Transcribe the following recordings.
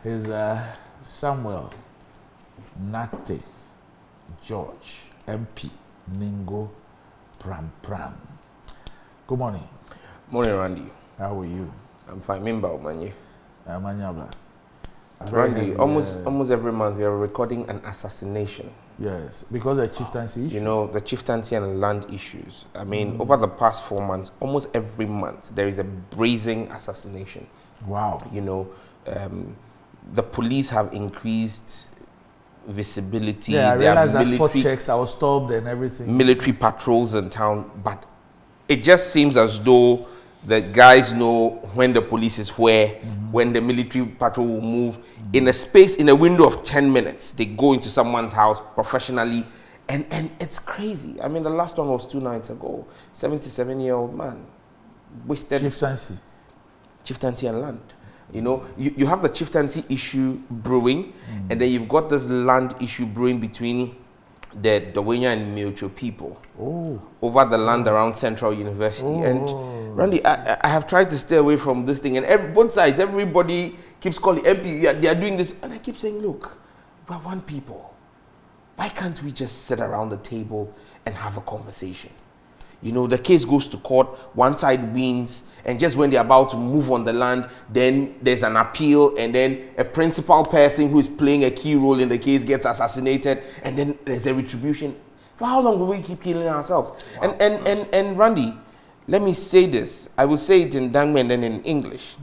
is Samuel Nartey George MP Ningo Prampram. Good morning. Morning, Randy. How are you? I'm fine. Mimba, man. Manyabla. Randy, almost every month we are recording an assassination. Yes, because of chieftaincy issue. You know, the chieftaincy and land issues. I mean, over the past 4 months, almost every month, there is a brazen assassination. Wow. You know, the police have increased visibility. Yeah, I realized that spot checks, I was stopped and everything. Military patrols in town, but it just seems as though the guys know when the police is where, when the military patrol will move. In a window of 10 minutes, they go into someone's house professionally, and it's crazy. I mean, the last one was 2 nights ago. 77-year-old man wasted chieftaincy and land. You know, you have the chieftaincy issue brewing, and then you've got this land issue brewing between the Dawenya and Milcho people over the land around Central University. And Randy, I have tried to stay away from this thing, and both sides, everybody keeps calling MP, they are doing this, and I keep saying, look, we're one people. Why can't we just sit around the table and have a conversation? You know, the case goes to court, one side wins, and just when they're about to move on the land, then there's an appeal, and then a principal person who is playing a key role in the case gets assassinated, and then there's a retribution. For how long will we keep killing ourselves? Wow. And Randy, let me say this. I will say it in Dangme and then in English.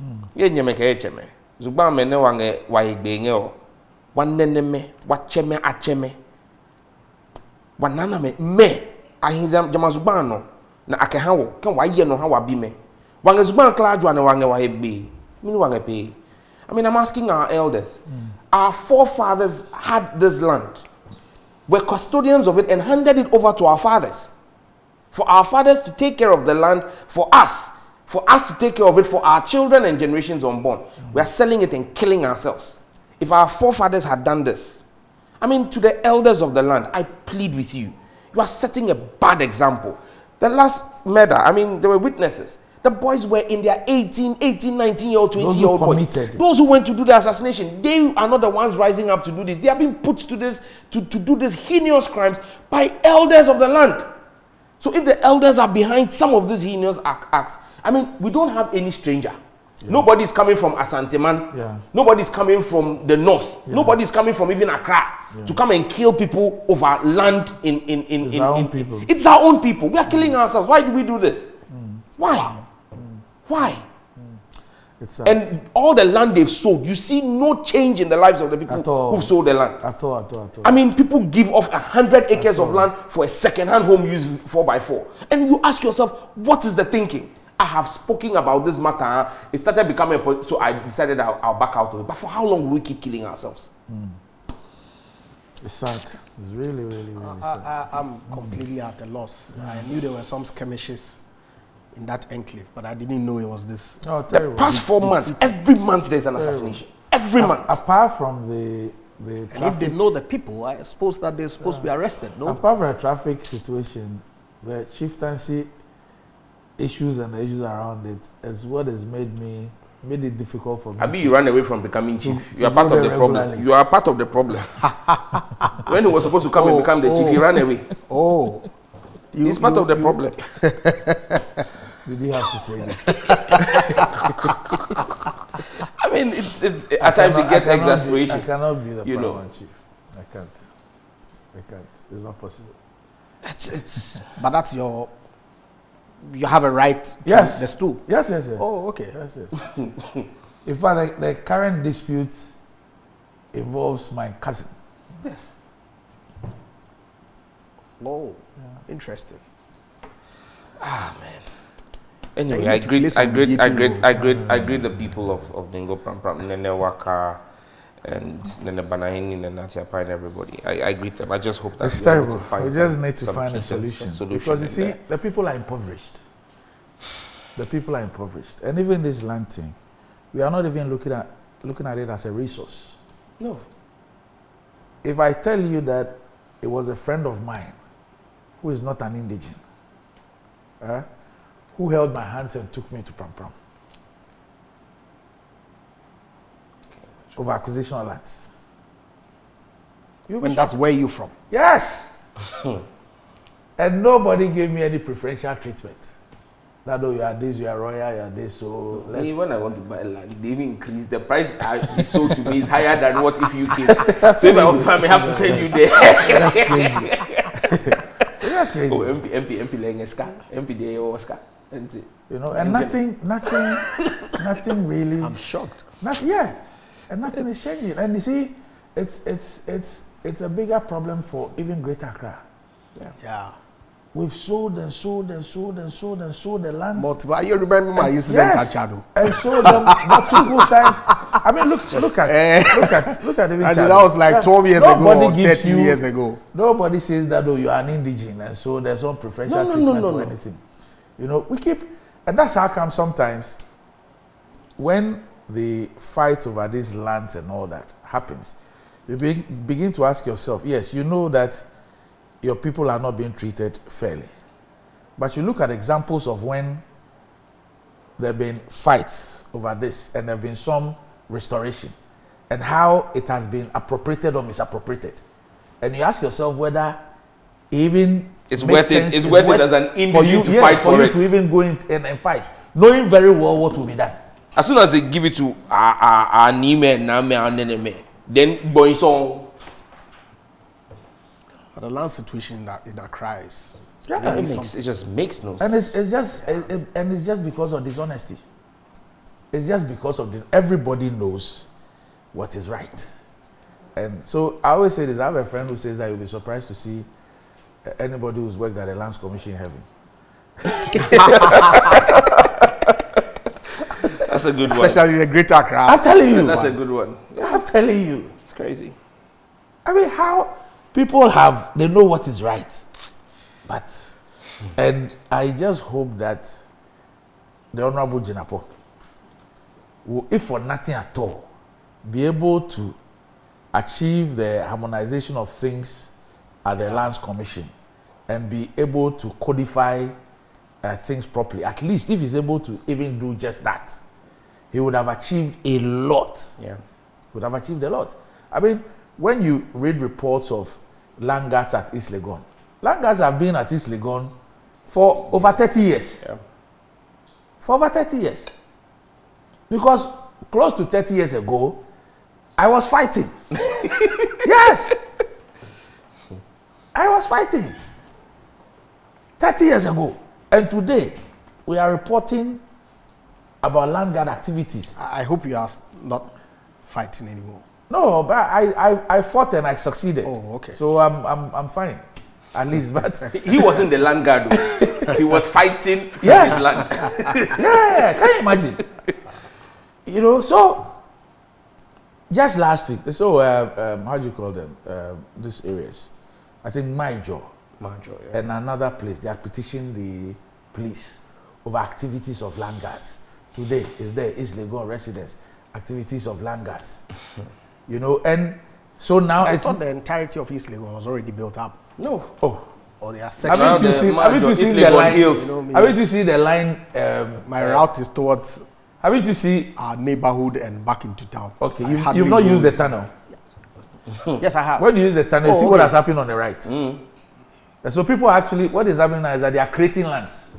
Ahizam jamazubano na akehawo kan wa ye no ha wa bi me wangezuban kladwa na wange wa hebe mini wange pe. I mean, I'm asking our elders. Our forefathers had this land, were custodians of it, and handed it over to our fathers, for our fathers to take care of the land for us to take care of it for our children and generations unborn. We are selling it and killing ourselves. If our forefathers had done this, I mean, to the elders of the land, I plead with you. You are setting a bad example. The last murder, I mean, there were witnesses. The boys were in their 18, 19-year-old, 20-year-old boys. Those who went to do the assassination, they are not the ones rising up to do this. They are being put to this, to do these heinous crimes by elders of the land. So if the elders are behind some of these heinous acts, I mean, we don't have any stranger. Yeah. Nobody's coming from Asanteman. Yeah. Nobody's coming from the north. Yeah. Nobody's coming from even Accra to come and kill people over land It's our own people. It's our own people. We are killing ourselves. Why do we do this? Why? Why? And all the land they've sold, you see no change in the lives of the people who sold the land. At all. I mean, people give off 100 acres of land for a second-hand home used 4x4. And you ask yourself, what is the thinking? I have spoken about this matter. It started becoming a so I decided I'll back out of it. But for how long will we keep killing ourselves? It's sad. It's really sad. I'm completely at a loss. I knew there were some skirmishes in that enclave, but I didn't know it was this. Oh, the past 4 months, every month there's an assassination. Every month. Apart from the traffic, and if they know the people, I suppose that they're supposed to be arrested, no? Apart from the traffic situation, the chieftaincy issues and the issues around it is what has made it difficult for me. Abi, you ran away from becoming chief. You are part of the problem. You are part of the problem. When he was supposed to come and become the chief, he ran away. He's part of the problem. Did you have to say this? I mean, it's at times it gets exasperation. I cannot be the paramount chief. I can't. It's not possible. But that's your. You have a right to the stool. Yes. Oh, okay. Yes. In fact, the current dispute involves my cousin. Yes. Oh, interesting. Ah, man. Anyway, I greet the people of Dingo Prampram, Nene Waka, and Nene Banahini, and Nartey, and everybody. I greet them. I just hope that it's terrible. We just need to find a solution. Because you see, the people are impoverished. And even this land thing, we are not even looking at it as a resource. No. If I tell you that it was a friend of mine who is not an indigene, who held my hands and took me to Prampram. over acquisition of lands. When that's where you from? Yes. And nobody gave me any preferential treatment. That you are this, you are royal, you are this, so let's... When I want to buy land, they even increase the price I sold to me is higher than what if you came. So if I want to, I may have to send you there. That's crazy. That's crazy. Oh, MP laying a scar, MP there or scar. You know, and nothing really... I'm shocked. And nothing is changing. And you see, it's a bigger problem for even Greater Accra. Yeah. We've sold and sold and sold and sold and sold the lands. Multiple. You remember my incident at Chado? And sold them multiple times. I mean, look at even and Chado. that was like 12 years ago or 13 years ago. Nobody says that you are an indigene and so there's some preferential treatment or anything. You know, we keep, and that's how come sometimes when the fight over these lands and all that happens, you begin to ask yourself, yes, you know that your people are not being treated fairly. But you look at examples of when there have been fights over this and there have been some restoration and how it has been appropriated or misappropriated. And you ask yourself whether even it's worth it as an indigene to fight for it. For you to even go in and fight, knowing very well what will be done. As soon as they give it to then boy song. But the land situation in Accra is... Yeah, it just makes no sense. And it's just because of dishonesty. It's just because of everybody knows what is right. And so I always say this, I have a friend who says that you'll be surprised to see anybody who's worked at the Lands Commission in heaven. That's a good one. Especially the Greater Accra. I'm telling you. That's a good one. I'm telling you. It's crazy. I mean, how people they know what is right. But, and I just hope that the Honorable Jinapo will, if for nothing at all, be able to achieve the harmonization of things at the Lands Commission and be able to codify things properly. At least if he's able to even do just that, he would have achieved a lot. Yeah. Would have achieved a lot. I mean, when you read reports of land guards at East Legon, land guards have been at East Legon for over 30 years. Yeah. For over 30 years. Because close to 30 years ago, I was fighting. Yes! I was fighting. 30 years ago. And today, we are reporting about land guard activities. I hope you are not fighting anymore. No, but I fought and I succeeded. Oh, okay. So I'm fine. At least, but he wasn't the land guard. He was fighting for yes. his land. Yeah, can you imagine? You know, so just last week, so how do you call them? These areas, I think Major, yeah. and another place, they are petitioning the police over activities of land guards. Today is there East Legon residents, activities of land guards. You know, and so now I thought the entirety of East Legon was already built up. No. Oh. Or they are sections. Haven't you seen the line? Hills. You know, haven't you seen the line? My route is towards haven't you seen our neighborhood and back into town. Okay, you've not used the tunnel. Yes, I have. When you use the tunnel, you see okay. what has happened on the right. And so people actually, what is happening now is that they are creating lands.